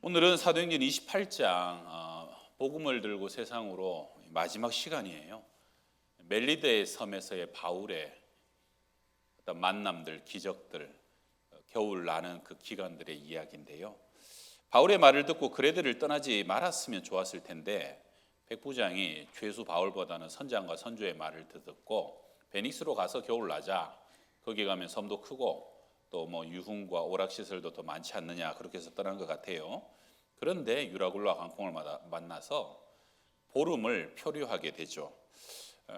오늘은 사도행전 28장 복음을 들고 세상으로 마지막 시간이에요. 멜리데 섬에서의 바울의 어떤 만남들, 기적들, 겨울 나는 그 기간들의 이야기인데요. 바울의 말을 듣고 그레드를 떠나지 말았으면 좋았을 텐데 백부장이 죄수 바울보다는 선장과 선주의 말을 듣고 베니스로 가서 겨울 나자. 거기 가면 섬도 크고 또 뭐 유흥과 오락시설도 더 많지 않느냐, 그렇게 해서 떠난 것 같아요. 그런데 유라굴라 항공을 만나서 보름을 표류하게 되죠.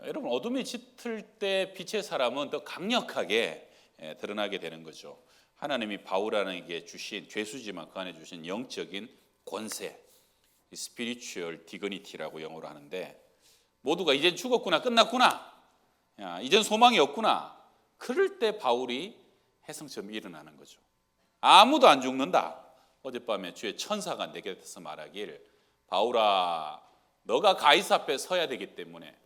여러분, 어둠이 짙을 때 빛의 사람은 더 강력하게 드러나게 되는 거죠. 하나님이 바울에게 주신, 죄수지만 그 안에 주신 영적인 권세, 스피리추얼 디그니티라고 영어로 하는데, 모두가 이젠 죽었구나, 끝났구나, 이젠 소망이 없구나, 그럴 때 바울이 해성처럼 일어나는 거죠. 아무도 안 죽는다. 어젯밤에 주의 천사가 내게 대해서 말하길, 바울아, 너가 가이사 앞에 서야 되기 때문에,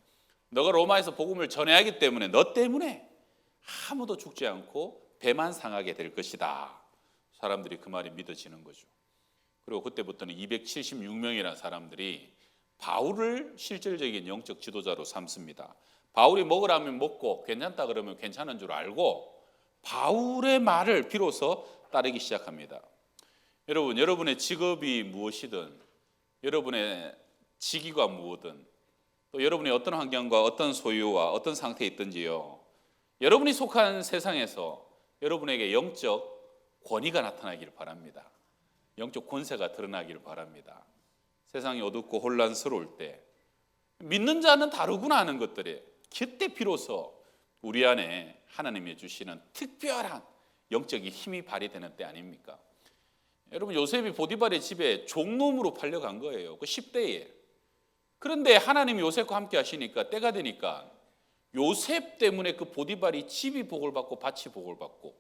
너가 로마에서 복음을 전해야 하기 때문에, 너 때문에 아무도 죽지 않고 배만 상하게 될 것이다. 사람들이 그 말이 믿어지는 거죠. 그리고 그때부터는 276명이라는 사람들이 바울을 실질적인 영적 지도자로 삼습니다. 바울이 먹으라면 먹고 괜찮다 그러면 괜찮은 줄 알고 바울의 말을 비로소 따르기 시작합니다. 여러분, 여러분의 직업이 무엇이든, 여러분의 직위가 무엇든, 또 여러분이 어떤 환경과 어떤 소유와 어떤 상태에 있든지요, 여러분이 속한 세상에서 여러분에게 영적 권위가 나타나기를 바랍니다. 영적 권세가 드러나기를 바랍니다. 세상이 어둡고 혼란스러울 때 믿는 자는 다르구나 하는 것들이, 그때 비로소 우리 안에 하나님이 주시는 특별한 영적인 힘이 발휘되는 때 아닙니까? 여러분, 요셉이 보디발의 집에 종놈으로 팔려간 거예요. 그 10대에. 그런데 하나님이 요셉과 함께 하시니까, 때가 되니까 요셉 때문에 그 보디발이 집이 복을 받고 밭이 복을 받고,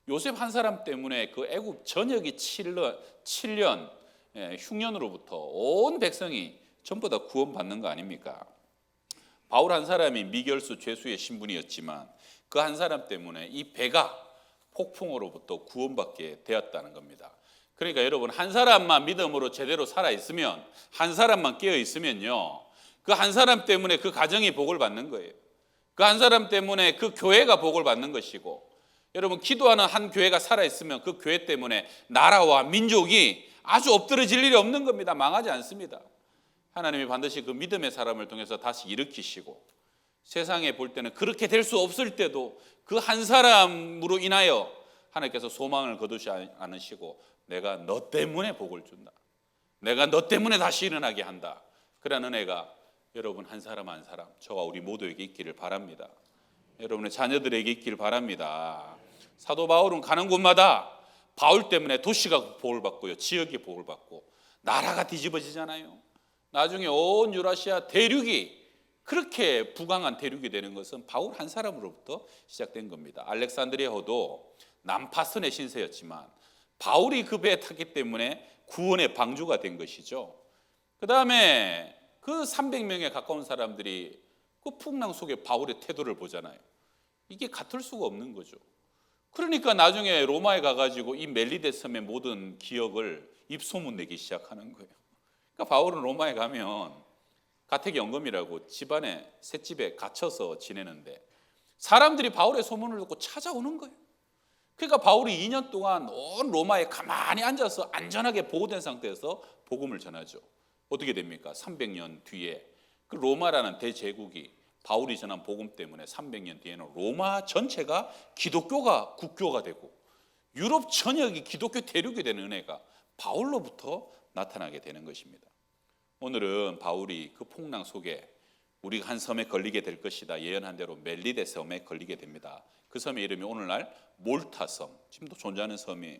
요셉 한 사람 때문에 그 애굽 전역이 7년 흉년으로부터 온 백성이 전부 다 구원받는 거 아닙니까? 바울 한 사람이 미결수 죄수의 신분이었지만 그 한 사람 때문에 이 배가 폭풍으로부터 구원받게 되었다는 겁니다. 그러니까 여러분, 한 사람만 믿음으로 제대로 살아있으면, 한 사람만 깨어있으면요, 그 한 사람 때문에 그 가정이 복을 받는 거예요. 그 한 사람 때문에 그 교회가 복을 받는 것이고, 여러분, 기도하는 한 교회가 살아있으면 그 교회 때문에 나라와 민족이 아주 엎드러질 일이 없는 겁니다. 망하지 않습니다. 하나님이 반드시 그 믿음의 사람을 통해서 다시 일으키시고, 세상에 볼 때는 그렇게 될 수 없을 때도 그 한 사람으로 인하여 하나님께서 소망을 거두지 않으시고, 내가 너 때문에 복을 준다, 내가 너 때문에 다시 일어나게 한다, 그런 은혜가 여러분 한 사람 한 사람, 저와 우리 모두에게 있기를 바랍니다. 여러분의 자녀들에게 있기를 바랍니다. 사도 바울은 가는 곳마다 바울 때문에 도시가 복을 받고요, 지역이 복을 받고 나라가 뒤집어지잖아요. 나중에 온 유라시아 대륙이 그렇게 부강한 대륙이 되는 것은 바울 한 사람으로부터 시작된 겁니다. 알렉산드리아호도 남파선의 신세였지만 바울이 그 배에 탔기 때문에 구원의 방주가 된 것이죠. 그 다음에 그 300명에 가까운 사람들이 그 풍랑 속에 바울의 태도를 보잖아요. 이게 같을 수가 없는 거죠. 그러니까 나중에 로마에 가가지고 이 멜리데 섬의 모든 기억을 입소문 내기 시작하는 거예요. 그러니까 바울은 로마에 가면 가택연금이라고 집안에 셋집에 갇혀서 지내는데 사람들이 바울의 소문을 듣고 찾아오는 거예요. 그러니까 바울이 2년 동안 온 로마에 가만히 앉아서 안전하게 보호된 상태에서 복음을 전하죠. 어떻게 됩니까? 300년 뒤에 그 로마라는 대제국이 바울이 전한 복음 때문에 300년 뒤에는 로마 전체가 기독교가 국교가 되고 유럽 전역이 기독교 대륙이 되는 은혜가 바울로부터 나타나게 되는 것입니다. 오늘은 바울이 그 풍랑 속에 우리가 한 섬에 걸리게 될 것이다 예언한 대로 멜리데 섬에 걸리게 됩니다. 그 섬의 이름이 오늘날 몰타섬, 지금도 존재하는 섬이에요.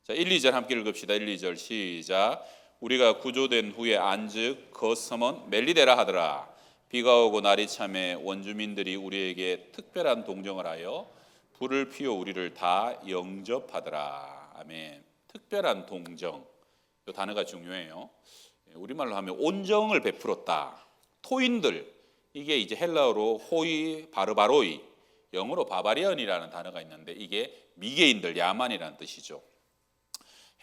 자, 1, 2절 함께 읽읍시다. 1, 2절 시작. 우리가 구조된 후에 안즉 그 섬은 멜리데라 하더라. 비가 오고 날이 참에 원주민들이 우리에게 특별한 동정을 하여 불을 피워 우리를 다 영접하더라. 아멘. 특별한 동정, 이 단어가 중요해요. 우리말로 하면 온정을 베풀었다. 토인들, 이게 이제 헬라어로 호이 바르바로이, 영어로 바바리언이라는 단어가 있는데 이게 미개인들, 야만이라는 뜻이죠.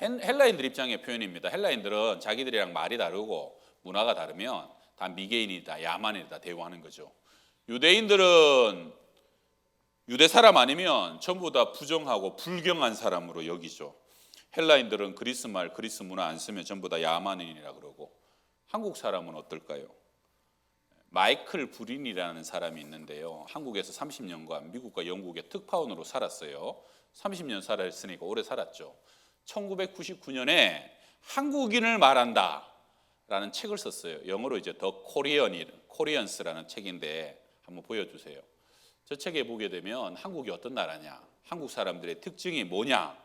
헬라인들 입장의 표현입니다. 헬라인들은 자기들이랑 말이 다르고 문화가 다르면 다 미개인이다, 야만이다 대우하는 거죠. 유대인들은 유대 사람 아니면 전부 다 부정하고 불경한 사람으로 여기죠. 헬라인들은 그리스 말, 그리스 문화 안 쓰면 전부 다 야만인이라 그러고, 한국 사람은 어떨까요? 마이클 브린이라는 사람이 있는데요. 한국에서 30년간 미국과 영국의 특파원으로 살았어요. 30년 살았으니까 오래 살았죠. 1999년에 한국인을 말한다 라는 책을 썼어요. 영어로 이제 더 코리언스라는 책인데 한번 보여주세요. 저 책에 보게 되면 한국이 어떤 나라냐, 한국 사람들의 특징이 뭐냐,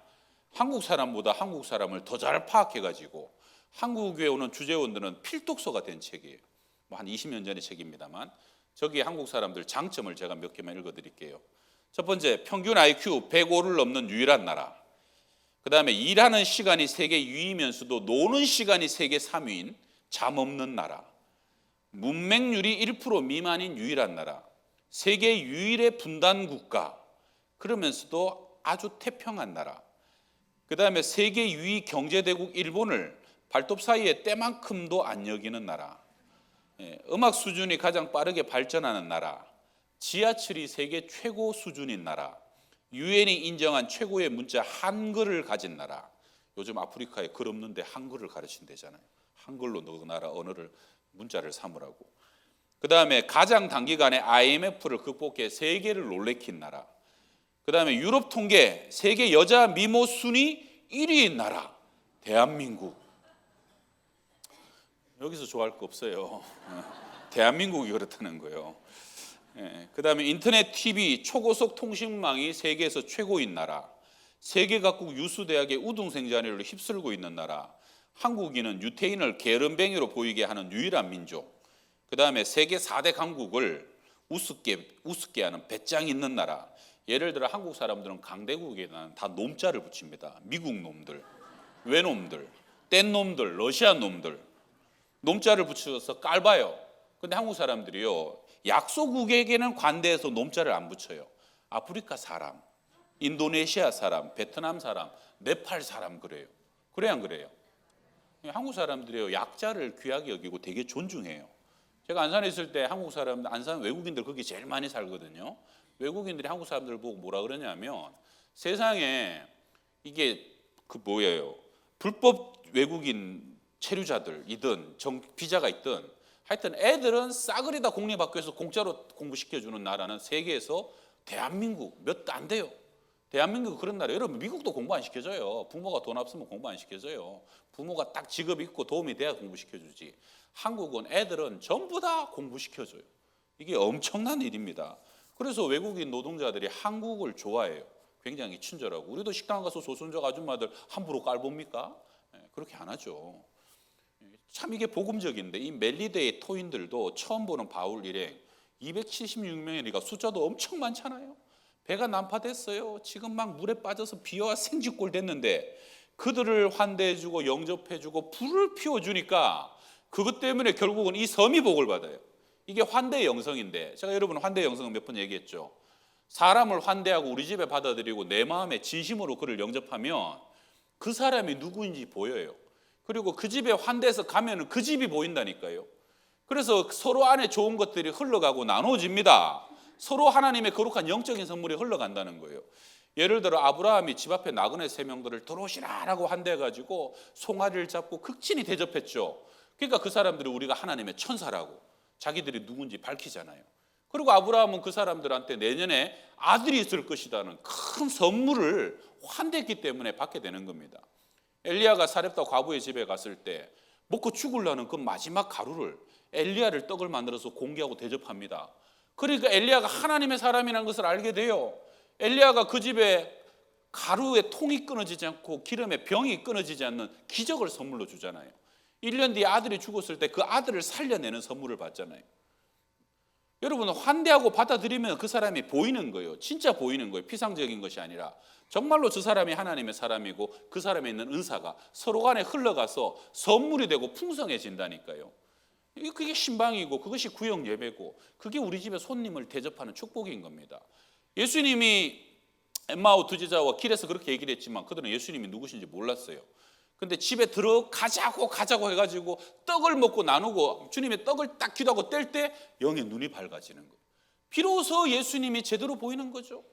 한국 사람보다 한국 사람을 더 잘 파악해가지고 한국에 오는 주재원들은 필독서가 된 책이에요. 한 20년 전의 책입니다만 저기 한국 사람들 장점을 제가 몇 개만 읽어드릴게요. 첫 번째, 평균 IQ 105를 넘는 유일한 나라. 그 다음에 일하는 시간이 세계 유의면서도 노는 시간이 세계 3위인 잠 없는 나라. 문맹률이 1% 미만인 유일한 나라. 세계 유일의 분단 국가. 그러면서도 아주 태평한 나라. 그 다음에 세계 유의 경제대국 일본을 발톱 사이에 때만큼도 안 여기는 나라. 음악 수준이 가장 빠르게 발전하는 나라. 지하철이 세계 최고 수준인 나라. 유엔이 인정한 최고의 문자 한글을 가진 나라. 요즘 아프리카에 글 없는데 한글을 가르친대잖아요. 한글로 너 나라 언어를 문자를 삼으라고. 그 다음에 가장 단기간에 IMF를 극복해 세계를 놀래킨 나라. 그 다음에 유럽 통계 세계 여자 미모 순위 1위인 나라. 대한민국. 여기서 좋아할 거 없어요. 대한민국이 그렇다는 거예요. 그 다음에 인터넷 TV 초고속 통신망이 세계에서 최고인 나라. 세계 각국 유수 대학의 우등생 자리를 휩쓸고 있는 나라. 한국인은 유태인을 게으름뱅이로 보이게 하는 유일한 민족. 그 다음에 세계 4대 강국을 우습게 하는 배짱 있는 나라. 예를 들어 한국 사람들은 강대국에는 다 놈자를 붙입니다. 미국 놈들, 외놈들, 뗀 놈들, 러시아 놈들. 놈자를 붙여서 깔봐요. 근데 한국 사람들이요, 약소국에게는 관대해서 놈자를 안 붙여요. 아프리카 사람, 인도네시아 사람, 베트남 사람, 네팔 사람 그래요. 그래야 안 그래요? 한국 사람들이요, 약자를 귀하게 여기고 되게 존중해요. 제가 안산에 있을 때 한국 사람들, 안산 외국인들 거기 제일 많이 살거든요. 외국인들이 한국 사람들을 보고 뭐라 그러냐면 세상에 이게 뭐예요? 불법 외국인 체류자들이든 비자가 있든 하여튼 애들은 싸그리다 공립학교에서 공짜로 공부시켜주는 나라는 세계에서 대한민국 몇 안 돼요. 대한민국 그런 나라. 여러분 미국도 공부 안 시켜줘요. 부모가 돈 없으면 공부 안 시켜줘요. 부모가 딱 직업 있고 도움이 돼야 공부시켜주지. 한국은 애들은 전부 다 공부시켜줘요. 이게 엄청난 일입니다. 그래서 외국인 노동자들이 한국을 좋아해요. 굉장히 친절하고. 우리도 식당 가서 소순적 아줌마들 함부로 깔봅니까? 그렇게 안 하죠. 참 이게 복음적인데 이 멜리데의 토인들도 처음 보는 바울 일행 276명이니까 숫자도 엄청 많잖아요. 배가 난파됐어요. 지금 막 물에 빠져서 비와 생쥐꼴 됐는데 그들을 환대해주고 영접해주고 불을 피워주니까 그것 때문에 결국은 이 섬이 복을 받아요. 이게 환대의 영성인데 제가 여러분 환대의 영성은 몇 번 얘기했죠. 사람을 환대하고 우리 집에 받아들이고 내 마음에 진심으로 그를 영접하면 그 사람이 누구인지 보여요. 그리고 그 집에 환대해서 가면 그 집이 보인다니까요. 그래서 서로 안에 좋은 것들이 흘러가고 나눠집니다. 서로 하나님의 거룩한 영적인 선물이 흘러간다는 거예요. 예를 들어 아브라함이 집 앞에 나그네 3명들을 들어오시라라고 환대해가지고 송아리를 잡고 극진히 대접했죠. 그러니까 그 사람들이 우리가 하나님의 천사라고 자기들이 누군지 밝히잖아요. 그리고 아브라함은 그 사람들한테 내년에 아들이 있을 것이라는 큰 선물을 환대했기 때문에 받게 되는 겁니다. 엘리야가 사렙다 과부의 집에 갔을 때 먹고 죽으려는 그 마지막 가루를 엘리야를 떡을 만들어서 공개하고 대접합니다. 그러니까 엘리야가 하나님의 사람이라는 것을 알게 돼요. 엘리야가 그 집에 가루의 통이 끊어지지 않고 기름의 병이 끊어지지 않는 기적을 선물로 주잖아요. 1년 뒤에 아들이 죽었을 때 그 아들을 살려내는 선물을 받잖아요. 여러분 환대하고 받아들이면 그 사람이 보이는 거예요. 진짜 보이는 거예요. 피상적인 것이 아니라 정말로 저 사람이 하나님의 사람이고 그 사람에 있는 은사가 서로 간에 흘러가서 선물이 되고 풍성해진다니까요. 그게 신방이고 그것이 구역 예배고 그게 우리 집에 손님을 대접하는 축복인 겁니다. 예수님이 엠마오 두제자와 길에서 그렇게 얘기를 했지만 그들은 예수님이 누구신지 몰랐어요. 근데 집에 가자고 해가지고 떡을 먹고 나누고 주님의 떡을 딱 기도하고 뗄 때 영의 눈이 밝아지는 거예요. 비로소 예수님이 제대로 보이는 거죠.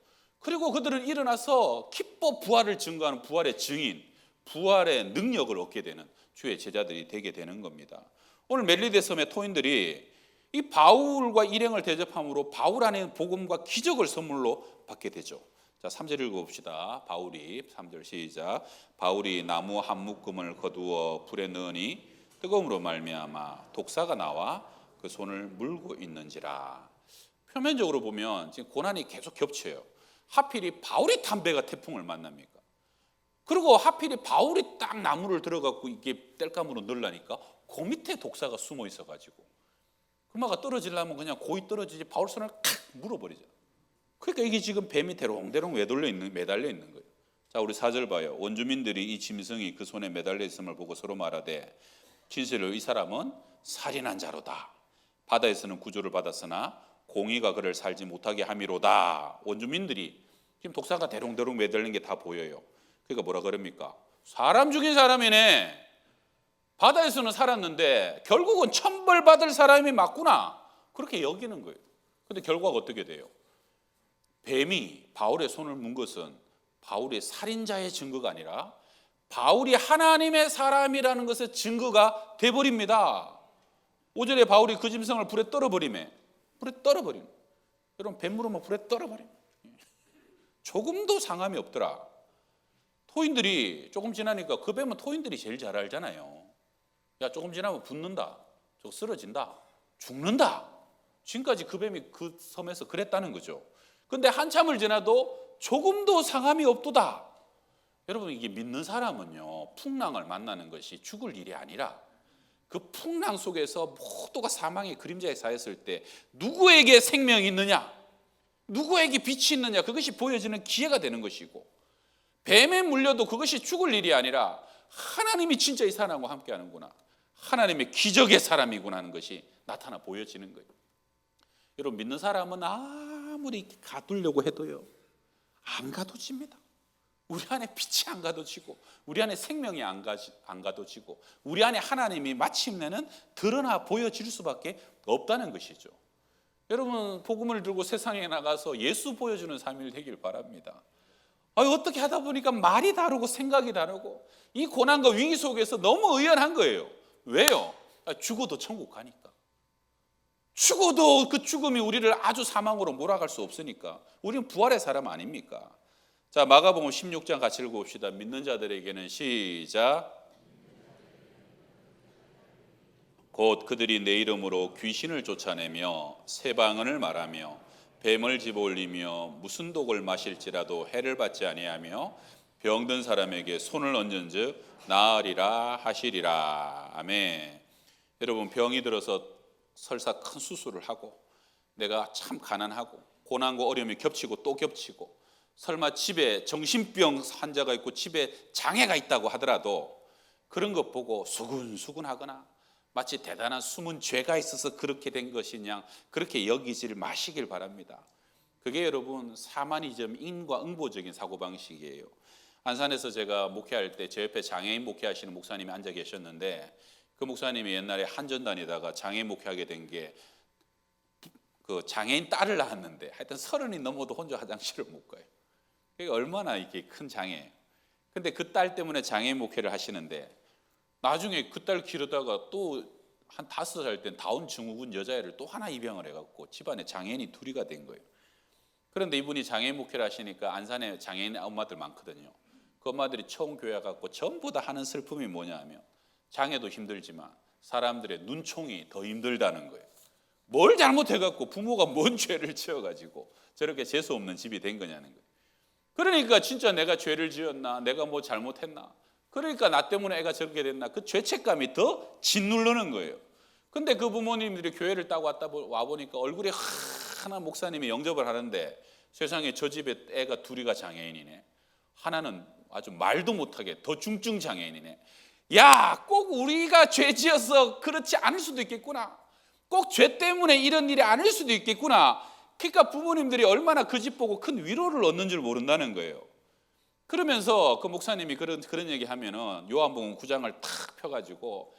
그리고 그들은 일어나서 기뻐 부활을 증거하는 부활의 증인, 부활의 능력을 얻게 되는 주의 제자들이 되게 되는 겁니다. 오늘 멜리데 섬의 토인들이 이 바울과 일행을 대접함으로 바울 안에 복음과 기적을 선물로 받게 되죠. 자, 3절 읽어봅시다. 바울이 3절 시작. 바울이 나무 한 묶음을 거두어 불에 넣으니 뜨거움으로 말미암아 독사가 나와 그 손을 물고 있는지라. 표면적으로 보면 지금 고난이 계속 겹쳐요. 하필이 바울이 담배가 태풍을 만납니까? 그리고 하필이 바울이 딱 나무를 들어갖고 이게 땔감으로 넣으려니까 그 밑에 독사가 숨어 있어가지고 그마가 떨어지려면 그냥 고이 떨어지지 바울 손을 칵 물어버리죠. 그러니까 이게 지금 뱀이 대롱대롱 매달려 있는 거예요. 자, 우리 4절 봐요. 원주민들이 이 짐승이 그 손에 매달려 있음을 보고 서로 말하되 진실로 이 사람은 살인한 자로다. 바다에서는 구조를 받았으나 공의가 그를 살지 못하게 함이로다. 원주민들이 지금 독사가 대롱대롱 매달린 게 다 보여요. 그러니까 뭐라 그럽니까? 사람 죽인 사람이네. 바다에서는 살았는데 결국은 천벌받을 사람이 맞구나. 그렇게 여기는 거예요. 그런데 결과가 어떻게 돼요? 뱀이 바울의 손을 문 것은 바울이 살인자의 증거가 아니라 바울이 하나님의 사람이라는 것의 증거가 돼버립니다. 5절에 바울이 그 짐승을 불에 떨어버리며 여러분 뱀 물으면 불에 떨어버리면 조금도 상함이 없더라. 토인들이 조금 지나니까 그 뱀은 토인들이 제일 잘 알잖아요. 야, 조금 지나면 붙는다, 저 쓰러진다, 죽는다. 지금까지 그 뱀이 그 섬에서 그랬다는 거죠. 근데 한참을 지나도 조금도 상함이 없도다. 여러분, 이게 믿는 사람은요, 풍랑을 만나는 것이 죽을 일이 아니라 그 풍랑 속에서 모두가 사망의 그림자에 쌓였을 때 누구에게 생명이 있느냐, 누구에게 빛이 있느냐, 그것이 보여지는 기회가 되는 것이고, 뱀에 물려도 그것이 죽을 일이 아니라 하나님이 진짜 이 사람과 함께 하는구나, 하나님의 기적의 사람이구나 하는 것이 나타나 보여지는 거예요. 여러분, 믿는 사람은 아무리 가두려고 해도요, 안 가둬집니다. 우리 안에 빛이 안 가둬지고, 우리 안에 생명이 안 가둬지고, 우리 안에 하나님이 마침내는 드러나 보여질 수밖에 없다는 것이죠. 여러분, 복음을 들고 세상에 나가서 예수 보여주는 삶이 되길 바랍니다. 어떻게 하다 보니까 말이 다르고 생각이 다르고 이 고난과 위기 속에서 너무 의연한 거예요. 왜요? 죽어도 천국 가니까. 죽어도 그 죽음이 우리를 아주 사망으로 몰아갈 수 없으니까. 우리는 부활의 사람 아닙니까? 자, 마가복음 16장 같이 읽어봅시다. 믿는 자들에게는 시작. 곧 그들이 내 이름으로 귀신을 쫓아내며 새 방언을 말하며 뱀을 집어올리며 무슨 독을 마실지라도 해를 받지 아니하며 병든 사람에게 손을 얹은즉 나으리라 하시리라. 아멘. 여러분, 병이 들어서 설사 큰 수술을 하고 내가 참 가난하고 고난과 어려움이 겹치고 또 겹치고 설마 집에 정신병 환자가 있고 집에 장애가 있다고 하더라도 그런 것 보고 수근수근하거나 마치 대단한 숨은 죄가 있어서 그렇게 된 것이냐, 그렇게 여기지를 마시길 바랍니다. 그게 여러분 사마니즘 인과 응보적인 사고방식이에요. 안산에서 제가 목회할 때 제 옆에 장애인 목회하시는 목사님이 앉아 계셨는데, 그 목사님이 옛날에 한전 다니다가 장애인 목회하게 된 게 그 장애인 딸을 낳았는데 하여튼 30이 넘어도 혼자 화장실을 못 가요. 그게 얼마나 이게 큰 장애예요. 근데 그 딸 때문에 장애인 목회를 하시는데 나중에 그 딸 기르다가 또 한 5살 땐 다운 증후군 여자애를 또 하나 입양을 해갖고 집안에 장애인이 둘이가 된 거예요. 그런데 이분이 장애인 목회를 하시니까 안산에 장애인 엄마들 많거든요. 그 엄마들이 처음 교회 갖고 전부 다 하는 슬픔이 뭐냐 하면 장애도 힘들지만 사람들의 눈총이 더 힘들다는 거예요. 뭘 잘못해갖고 부모가 뭔 죄를 지어가지고 저렇게 재수 없는 집이 된 거냐는 거예요. 그러니까 진짜 내가 죄를 지었나, 내가 뭐 잘못했나, 그러니까 나 때문에 애가 저렇게 됐나, 그 죄책감이 더 짓누르는 거예요. 근데 그 부모님들이 교회를 따고 와보니까 얼굴이 하나 목사님이 영접을 하는데 세상에 저 집에 애가 둘이가 장애인이네, 하나는 아주 말도 못하게 더 중증 장애인이네. 야, 꼭 우리가 죄 지어서 그렇지 않을 수도 있겠구나, 꼭 죄 때문에 이런 일이 아닐 수도 있겠구나. 그러니까 부모님들이 얼마나 그 집 보고 큰 위로를 얻는 줄 모른다는 거예요. 그러면서 그 목사님이 그런 얘기 하면은 요한복음 9장을 탁 펴가지고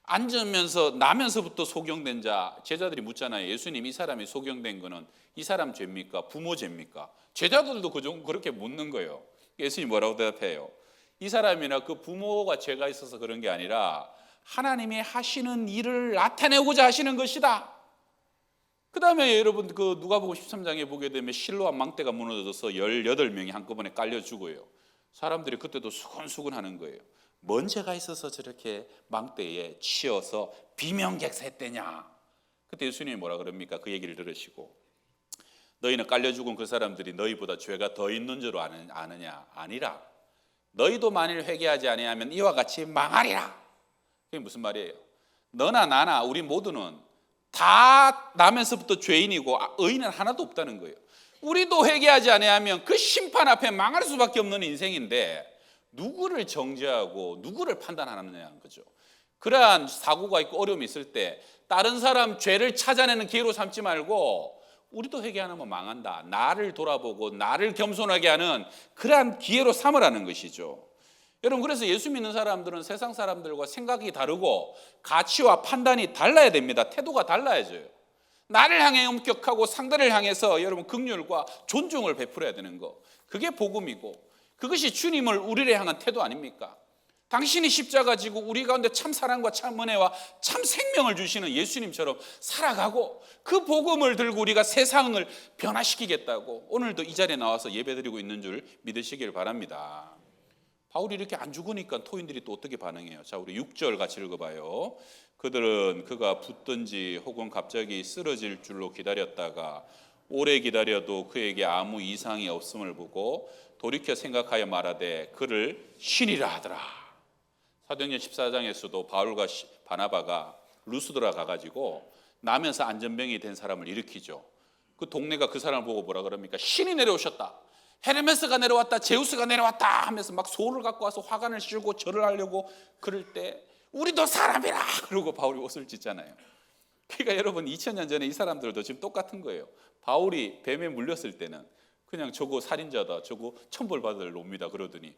앉으면서 나면서부터 소경된 자, 제자들이 묻잖아요. 예수님, 이 사람이 소경된 거는 이 사람 죄입니까? 부모 죄입니까? 제자들도 그렇게 묻는 거예요. 예수님이 뭐라고 대답해요? 이 사람이나 그 부모가 죄가 있어서 그런 게 아니라 하나님이 하시는 일을 나타내고자 하시는 것이다. 그 다음에 여러분 그 누가복음 13장에 보게 되면 실로암 망대가 무너져서 18명이 한꺼번에 깔려 죽어요. 사람들이 그때도 수근수근 하는 거예요. 뭔 죄가 있어서 저렇게 망대에 치여서 비명객사했대냐. 그때 예수님이 뭐라 그럽니까? 그 얘기를 들으시고 너희는 깔려 죽은 그 사람들이 너희보다 죄가 더 있는 줄 아느냐? 아니라 너희도 만일 회개하지 아니하면 이와 같이 망하리라. 그게 무슨 말이에요? 너나 나나 우리 모두는 다 나면서부터 죄인이고 의인은 하나도 없다는 거예요. 우리도 회개하지 아니하면 그 심판 앞에 망할 수밖에 없는 인생인데 누구를 정죄하고 누구를 판단하느냐는 거죠. 그러한 사고가 있고 어려움이 있을 때 다른 사람 죄를 찾아내는 기회로 삼지 말고 우리도 회개 안 하면 망한다. 나를 돌아보고 나를 겸손하게 하는 그러한 기회로 삼으라는 것이죠. 여러분 그래서 예수 믿는 사람들은 세상 사람들과 생각이 다르고 가치와 판단이 달라야 됩니다. 태도가 달라야져요. 나를 향해 엄격하고 상대를 향해서 여러분 긍휼과 존중을 베풀어야 되는 거. 그게 복음이고 그것이 주님을 우리를 향한 태도 아닙니까? 당신이 십자가 지고 우리 가운데 참 사랑과 참 은혜와 참 생명을 주시는 예수님처럼 살아가고 그 복음을 들고 우리가 세상을 변화시키겠다고 오늘도 이 자리에 나와서 예배드리고 있는 줄 믿으시길 바랍니다. 바울이 이렇게 안 죽으니까 토인들이 또 어떻게 반응해요? 자, 우리 6절 같이 읽어봐요. 그들은 그가 붙든지 혹은 갑자기 쓰러질 줄로 기다렸다가 오래 기다려도 그에게 아무 이상이 없음을 보고 돌이켜 생각하여 말하되 그를 신이라 하더라. 사도행전 14장에서도 바울과 바나바가 루스드라 가가지고 나면서 안전병이 된 사람을 일으키죠. 그 동네가 그 사람을 보고 뭐라 그럽니까? 신이 내려오셨다. 헤르메스가 내려왔다, 제우스가 내려왔다 하면서 막 소를 갖고 와서 화관을 씌우고 절을 하려고 그럴 때 우리도 사람이라 그러고 바울이 옷을 찢잖아요. 그러니까 여러분 2000년 전에 이 사람들도 지금 똑같은 거예요. 바울이 뱀에 물렸을 때는 그냥 저거 살인자다, 저거 천벌받을 놈이다 그러더니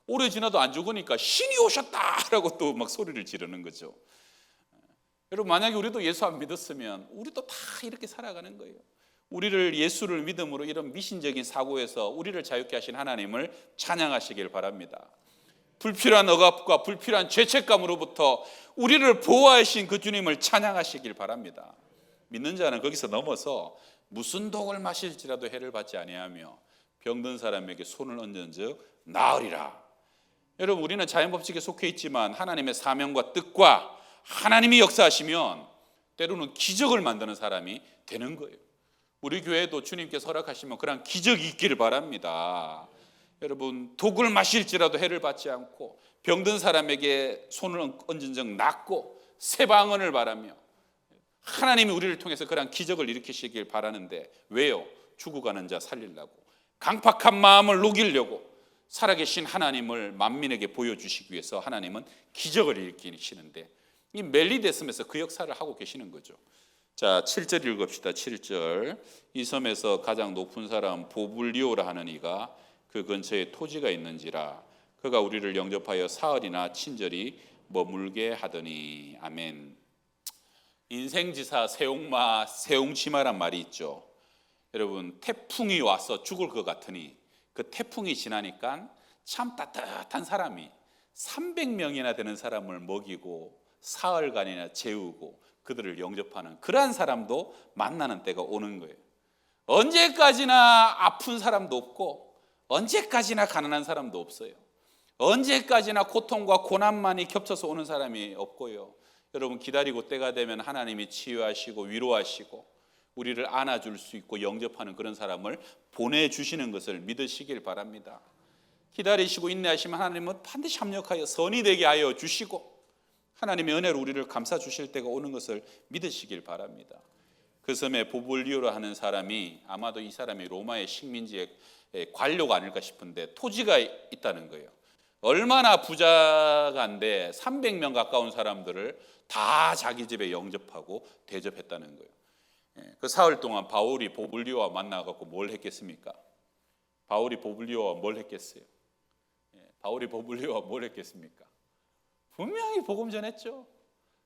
오래 지나도 안 죽으니까 신이 오셨다라고 또 막 소리를 지르는 거죠. 여러분 만약에 우리도 예수 안 믿었으면 우리도 다 이렇게 살아가는 거예요. 우리를 예수를 믿음으로 이런 미신적인 사고에서 우리를 자유케 하신 하나님을 찬양하시길 바랍니다. 불필요한 억압과 불필요한 죄책감으로부터 우리를 보호하신 그 주님을 찬양하시길 바랍니다. 믿는 자는 거기서 넘어서 무슨 독을 마실지라도 해를 받지 아니하며 병든 사람에게 손을 얹은즉 나으리라. 여러분 우리는 자연법칙에 속해 있지만 하나님의 사명과 뜻과 하나님이 역사하시면 때로는 기적을 만드는 사람이 되는 거예요. 우리 교회도 주님께서 허락하시면 그런 기적이 있기를 바랍니다. 여러분 독을 마실지라도 해를 받지 않고 병든 사람에게 손을 얹은 적 낫고 새 방언을 바라며 하나님이 우리를 통해서 그런 기적을 일으키시길 바라는데 왜요? 죽어가는 자 살리려고 강팍한 마음을 녹이려고 살아계신 하나님을 만민에게 보여주시기 위해서 하나님은 기적을 일으키시는데 이 멜리데섬에서 그 역사를 하고 계시는 거죠. 자, 7절 읽읍시다. 7절. 이 섬에서 가장 높은 사람 보블리오라 하는 이가 그 근처에 토지가 있는지라 그가 우리를 영접하여 사흘이나 친절히 머물게 하더니. 아멘. 인생지사 세옹치마란 말이 있죠. 여러분 태풍이 와서 죽을 것 같으니 그 태풍이 지나니까 참 따뜻한 사람이 300명이나 되는 사람을 먹이고 사흘간이나 재우고 그들을 영접하는 그러한 사람도 만나는 때가 오는 거예요. 언제까지나 아픈 사람도 없고 언제까지나 가난한 사람도 없어요. 언제까지나 고통과 고난만이 겹쳐서 오는 사람이 없고요. 여러분 기다리고 때가 되면 하나님이 치유하시고 위로하시고 우리를 안아줄 수 있고 영접하는 그런 사람을 보내주시는 것을 믿으시길 바랍니다. 기다리시고 인내하시면 하나님은 반드시 합력하여 선이 되게 하여 주시고 하나님의 은혜로 우리를 감싸 주실 때가 오는 것을 믿으시길 바랍니다. 그 섬에 보블리오라 하는 사람이 아마도 이 사람이 로마의 식민지의 관료가 아닐까 싶은데 토지가 있다는 거예요. 얼마나 부자가인데 300명 가까운 사람들을 다 자기 집에 영접하고 대접했다는 거예요. 그 사흘 동안 바울이 보블리오와 만나갖고 뭘 했겠습니까? 바울이 보블리오와 뭘 했겠어요? 바울이 보블리오와 뭘 했겠습니까? 분명히 복음 전했죠.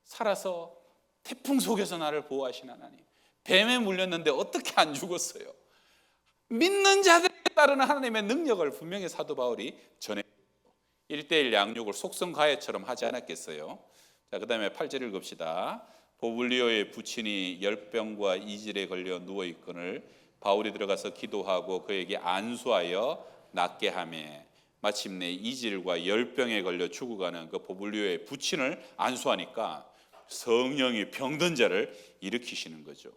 살아서 태풍 속에서 나를 보호하신 하나님, 뱀에 물렸는데 어떻게 안 죽었어요? 믿는 자들에 따르는 하나님의 능력을 분명히 사도 바울이 전했죠. 1:1 양육을 속성가해처럼 하지 않았겠어요? 자, 그 다음에 8절 읽읍시다. 보블리오의 부친이 열병과 이질에 걸려 누워있거늘 바울이 들어가서 기도하고 그에게 안수하여 낫게 하매, 마침내 이질과 열병에 걸려 죽어가는 그 보블리오의 부친을 안수하니까 성령이 병든 자를 일으키시는 거죠.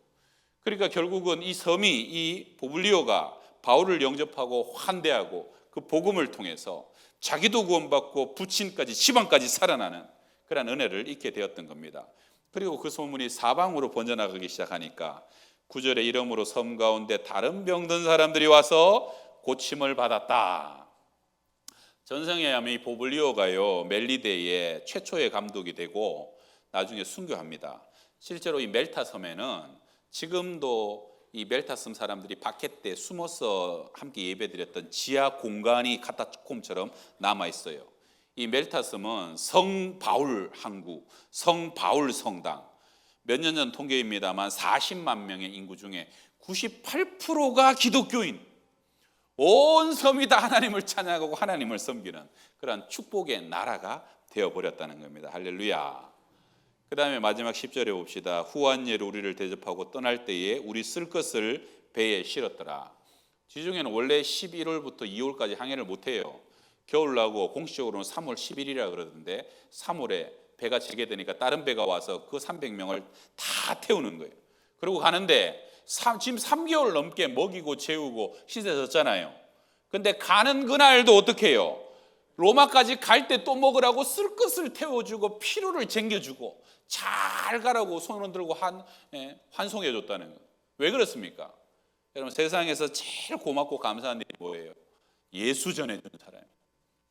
그러니까 결국은 이 섬이, 이 보블리오가 바울을 영접하고 환대하고 그 복음을 통해서 자기도 구원받고 부친까지 지방까지 살아나는 그런 은혜를 잊게 되었던 겁니다. 그리고 그 소문이 사방으로 번져나가기 시작하니까 9절에 이러므로 섬 가운데 다른 병든 사람들이 와서 고침을 받았다. 전성에 하면 이 보블리오가요, 멜리데의 최초의 감독이 되고 나중에 순교합니다. 실제로 이 멜타 섬에는 지금도 이 멜타 섬 사람들이 바켓 때 숨어서 함께 예배드렸던 지하 공간이 카타콤처럼 남아 있어요. 이 멜타 섬은 성 바울 항구, 성 바울 성당, 몇 년 전 통계입니다만 40만 명의 인구 중에 98%가 기독교인, 온 섬이 다 하나님을 찬양하고 하나님을 섬기는 그런 축복의 나라가 되어버렸다는 겁니다. 할렐루야. 그 다음에 마지막 10절에 봅시다. 후한예로 우리를 대접하고 떠날 때에 우리 쓸 것을 배에 실었더라. 지중해는 원래 11월부터 2월까지 항해를 못해요. 겨울 나고 공식적으로는 3월 10일이라 그러던데 3월에 배가 재개되니까 다른 배가 와서 그 300명을 다 태우는 거예요. 그리고 가는데 지금 3개월 넘게 먹이고 재우고 씻어졌잖아요. 근데 가는 그날도 어떻게 해요? 로마까지 갈 때 또 먹으라고 쓸 것을 태워주고 피로를 쟁겨주고 잘 가라고 손을 들고 환송해 줬다는 거예요. 왜 그렇습니까? 여러분, 세상에서 제일 고맙고 감사한 일이 뭐예요? 예수 전해주는 사람이에요.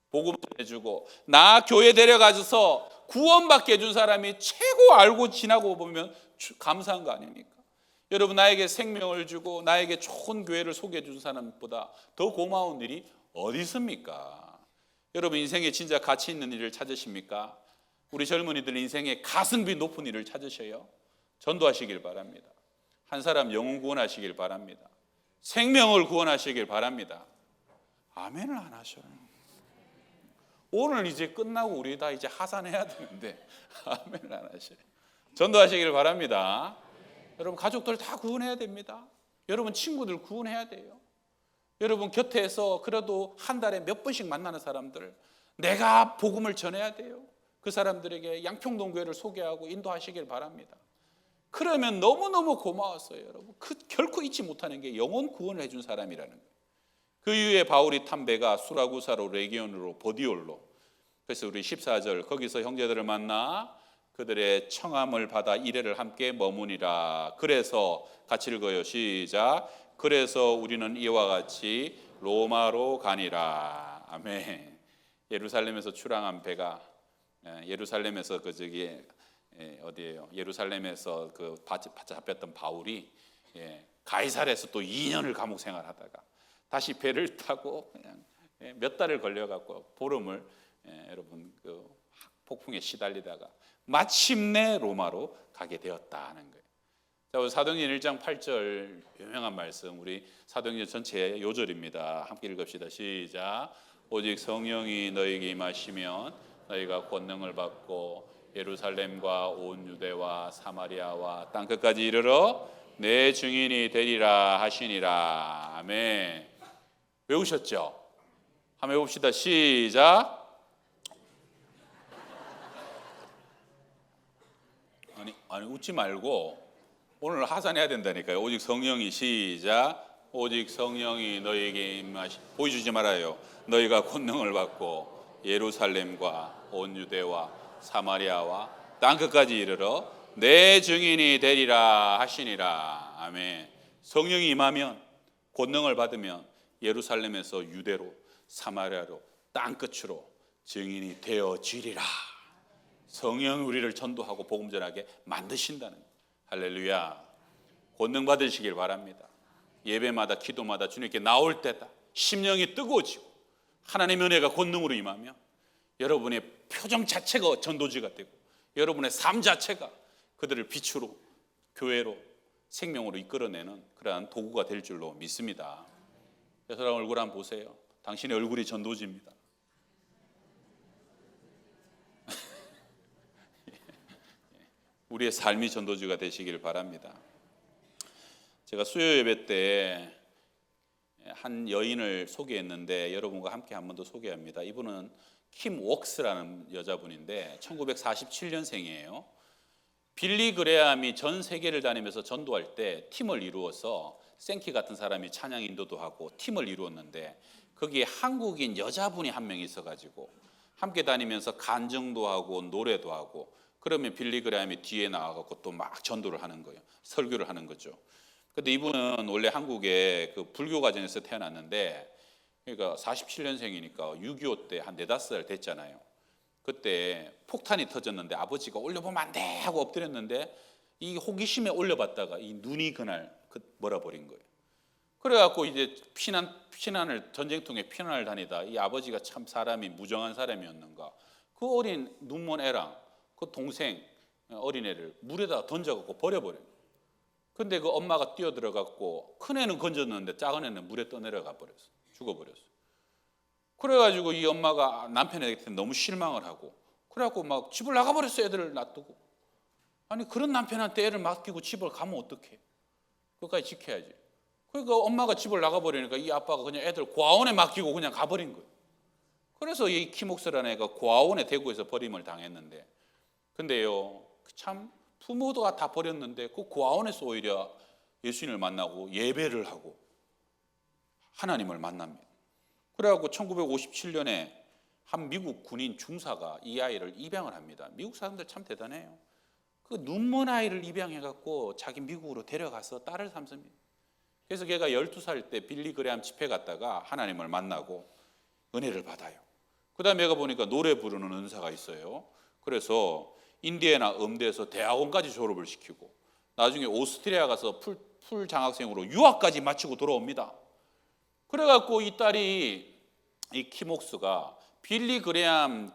복음 전해주고 나 교회 데려가줘서 구원받게 해준 사람이 최고 알고 지나고 보면 감사한 거 아닙니까? 여러분, 나에게 생명을 주고 나에게 좋은 교회를 소개해 준 사람보다 더 고마운 일이 어디 있습니까? 여러분, 인생에 진짜 가치 있는 일을 찾으십니까? 우리 젊은이들 인생에 가성비 높은 일을 찾으셔요. 전도하시길 바랍니다. 한 사람 영혼 구원하시길 바랍니다. 생명을 구원하시길 바랍니다. 아멘을 안 하셔요. 오늘 이제 끝나고 우리 다 이제 하산해야 되는데 아멘을 안 하셔요. 전도하시길 바랍니다. 여러분, 가족들 다 구원해야 됩니다. 여러분, 친구들 구원해야 돼요. 여러분, 곁에서 그래도 한 달에 몇 번씩 만나는 사람들, 내가 복음을 전해야 돼요. 그 사람들에게 양평동교회를 소개하고 인도하시길 바랍니다. 그러면 너무너무 고마웠어요. 여러분, 결코 잊지 못하는 게 영혼 구원을 해준 사람이라는 거예요. 그 이후에 바울이 탄 배가 수라구사로 레기온으로 보디올로, 그래서 우리 14절 거기서 형제들을 만나 그들의 청함을 받아 이래를 함께 머무니라. 그래서 같이 읽어요. 시작. 그래서 우리는 이와 같이 로마로 가니라. 아멘. 예루살렘에서 출항한 배가, 예루살렘에서 어디예요? 예루살렘에서 그 잡혔던 바울이 가이사랴에서 또 2년을 감옥 생활하다가 다시 배를 타고 그냥 몇 달을 걸려갖고 보름을 여러분 그 폭풍에 시달리다가 마침내 로마로 가게 되었다는 거예요. 자, 사도행전 1장 8절 유명한 말씀, 우리 사도행전 전체의 요절입니다. 함께 읽읍시다. 시작. 오직 성령이 너희에게 임하시면 너희가 권능을 받고 예루살렘과 온 유대와 사마리아와 땅끝까지 이르러 내 증인이 되리라 하시니라. 아멘. 외우셨죠? 한번 해봅시다. 시작. 아니 웃지 말고 오늘 하산해야 된다니까요. 오직 성령이, 시작. 오직 성령이 너희에게 임하시, 보여주지 말아요. 너희가 권능을 받고 예루살렘과 온 유대와 사마리아와 땅끝까지 이르러 내 증인이 되리라 하시니라. 아멘. 성령이 임하면, 권능을 받으면 예루살렘에서 유대로 사마리아로 땅끝으로 증인이 되어지리라. 성령이 우리를 전도하고 복음 전하게 만드신다는 거예요. 할렐루야. 권능 받으시길 바랍니다. 예배마다 기도마다 주님께 나올 때다 심령이 뜨거워지고 하나님의 은혜가 권능으로 임하며 여러분의 표정 자체가 전도지가 되고 여러분의 삶 자체가 그들을 빛으로, 교회로, 생명으로 이끌어내는 그러한 도구가 될 줄로 믿습니다. 사람 얼굴 한번 보세요. 당신의 얼굴이 전도지입니다. 우리의 삶이 전도지가 되시길 바랍니다. 제가 수요 예배 때 한 여인을 소개했는데 여러분과 함께 한 번 더 소개합니다. 이분은 킴 웍스라는 여자분인데 1947년생이에요. 빌리 그레암이 전 세계를 다니면서 전도할 때 팀을 이루어서 생키 같은 사람이 찬양 인도도 하고 팀을 이루었는데 거기에 한국인 여자분이 한 명 있어가지고 함께 다니면서 간증도 하고 노래도 하고 그러면 빌리 그레암이 뒤에 나와갖고 또 막 전도를 하는 거예요. 설교를 하는 거죠. 근데 이분은 원래 한국의 그 불교 가정에서 태어났는데 그러니까 47년생이니까 6.25 때 한 4-5살 됐잖아요. 그때 폭탄이 터졌는데 아버지가 올려보면 안 돼 하고 엎드렸는데 이 호기심에 올려봤다가 이 눈이 그날 멀어버린 거예요. 그래갖고 이제 피난을 전쟁통에 피난을 다니다 이 아버지가 참 사람이 무정한 사람이었는가 그 어린 눈먼 애랑 그 동생 어린애를 물에다 던져갖고 버려버려요. 근데 그 엄마가 뛰어들어갔고 큰 애는 건졌는데 작은 애는 물에 떠내려가 버렸어. 죽어버렸어. 그래가지고 이 엄마가 남편에게 너무 실망을 하고 그래갖고 막 집을 나가버렸어. 애들을 놔두고. 아니 그런 남편한테 애를 맡기고 집을 가면 어떡해. 그것까지 지켜야지. 그러니까 엄마가 집을 나가버리니까 이 아빠가 그냥 애들 고아원에 맡기고 그냥 가버린 거예요. 그래서 이 키목스라는 애가 고아원에 대구에서 버림을 당했는데 근데요 참 부모가 다 버렸는데 그 고아원에서 오히려 예수님을 만나고 예배를 하고 하나님을 만납니다. 그래갖고 1957년에 한 미국 군인 중사가 이 아이를 입양을 합니다. 미국 사람들 참 대단해요. 그 눈먼 아이를 입양해갖고 자기 미국으로 데려가서 딸을 삼습니다. 그래서 걔가 12살 때 빌리 그레암 집회 갔다가 하나님을 만나고 은혜를 받아요. 그 다음에 얘가 보니까 노래 부르는 은사가 있어요. 그래서 인디애나 음대에서 대학원까지 졸업을 시키고 나중에 오스트리아 가서 풀 장학생으로 유학까지 마치고 돌아옵니다. 그래갖고 이 딸이 이 키목스가 빌리 그레암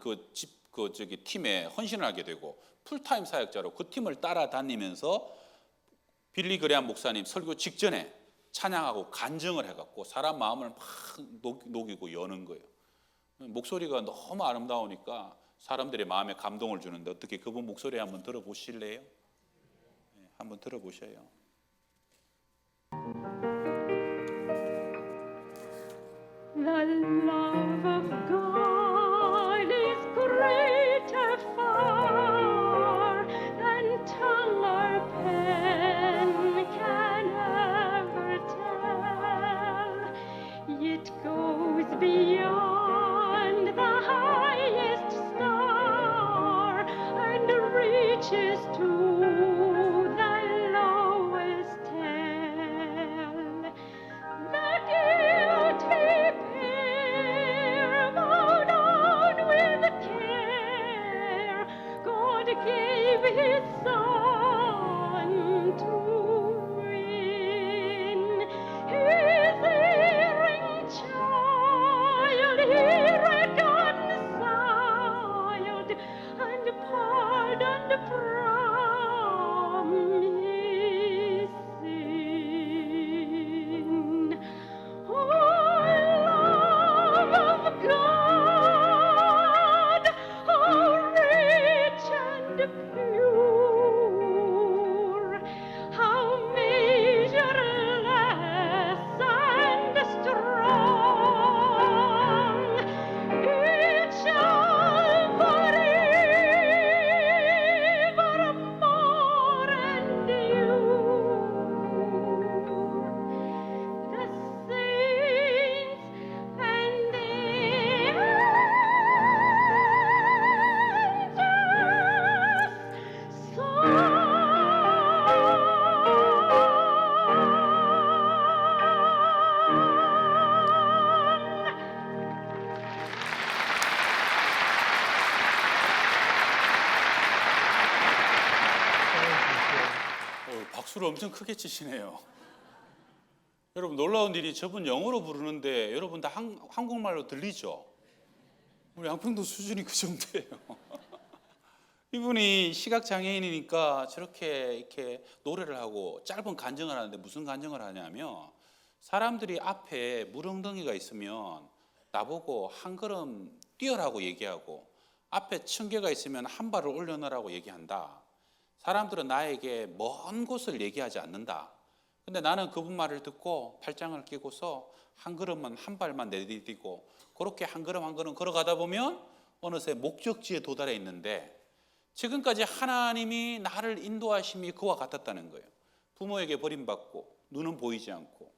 팀에 헌신을 하게 되고 풀타임 사역자로 그 팀을 따라다니면서 빌리 그레암 목사님 설교 직전에 찬양하고 간증을 해갖고 사람 마음을 막 녹이고 여는 거예요. 목소리가 너무 아름다우니까 사람들의 마음에 감동을 주는데 어떻게 그분 목소리 한번 들어보실래요? 네, 한번 들어보셔요. The love of God is greater far than tongue or pen can ever tell. It goes beyond the highest star and reaches to the lowest hell. The guilty pair bowed down with care. God gave His Son to win His erring child. He reconciled and pardoned from his sin. Oh, love of God, how rich and pure, how measureless and strong, it shall forevermore endure. The saints and the angels 박수를 엄청 크게 치시네요. 여러분 놀라운 일이 저분 영어로 부르는데 여러분 다 한국말로 들리죠? 우리 양평도 수준이 그 정도예요. 이분이 시각장애인이니까 저렇게 이렇게 노래를 하고 짧은 간증을 하는데 무슨 간증을 하냐면 사람들이 앞에 물엉덩이가 있으면 나보고 한 걸음 뛰어라고 얘기하고 앞에 층계가 있으면 한 발을 올려놓으라고 얘기한다. 사람들은 나에게 먼 곳을 얘기하지 않는다. 근데 나는 그분 말을 듣고 팔짱을 끼고서 한 걸음만 한 발만 내디디고 그렇게 한 걸음 한 걸음 걸어가다 보면 어느새 목적지에 도달해 있는데 지금까지 하나님이 나를 인도하심이 그와 같았다는 거예요. 부모에게 버림받고 눈은 보이지 않고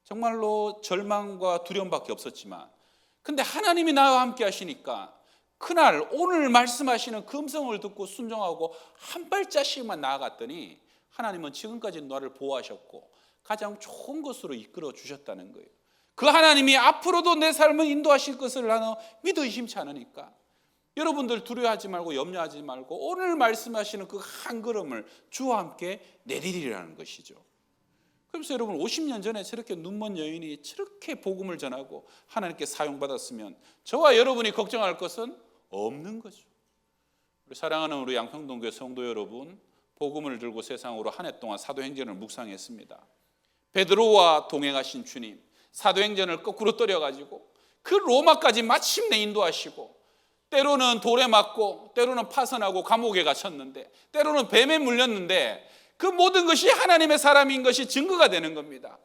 정말로 절망과 두려움밖에 없었지만 근데 하나님이 나와 함께 하시니까 그날 오늘 말씀하시는 그 음성을 듣고 순종하고 한 발자씩만 나아갔더니 하나님은 지금까지 나를 보호하셨고 가장 좋은 것으로 이끌어 주셨다는 거예요. 그 하나님이 앞으로도 내 삶을 인도하실 것을 나는 믿어 의심치 않으니까 여러분들 두려워하지 말고 염려하지 말고 오늘 말씀하시는 그 한 걸음을 주와 함께 내리리라는 것이죠. 그래서 여러분 50년 전에 저렇게 눈먼 여인이 저렇게 복음을 전하고 하나님께 사용받았으면 저와 여러분이 걱정할 것은 없는 거죠. 우리 사랑하는 우리 양평동교회 성도 여러분, 복음을 들고 세상으로 한 해 동안 사도행전을 묵상했습니다. 베드로와 동행하신 주님, 사도행전을 거꾸로 떨어가지고 그 로마까지 마침내 인도하시고 때로는 돌에 맞고 때로는 파선하고 감옥에 갇혔는데 때로는 뱀에 물렸는데 그 모든 것이 하나님의 사람인 것이 증거가 되는 겁니다.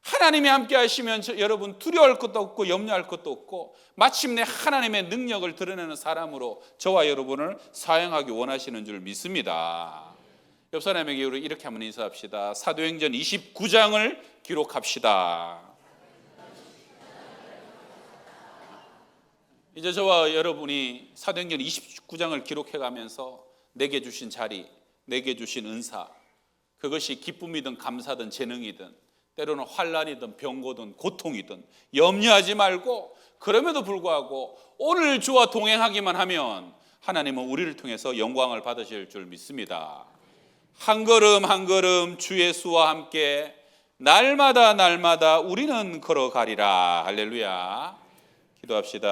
하나님이 함께 하시면 여러분 두려워할 것도 없고 염려할 것도 없고 마침내 하나님의 능력을 드러내는 사람으로 저와 여러분을 사용하기 원하시는 줄 믿습니다. 옆 사람에게 이렇게 한번 인사합시다. 사도행전 29장을 기록합시다. 이제 저와 여러분이 사도행전 29장을 기록해가면서 내게 주신 자리, 내게 주신 은사, 그것이 기쁨이든 감사든 재능이든 때로는 환난이든 병고든 고통이든 염려하지 말고 그럼에도 불구하고 오늘 주와 동행하기만 하면 하나님은 우리를 통해서 영광을 받으실 줄 믿습니다. 한 걸음 한 걸음 주 예수와 함께 날마다 우리는 걸어가리라. 할렐루야. 기도합시다.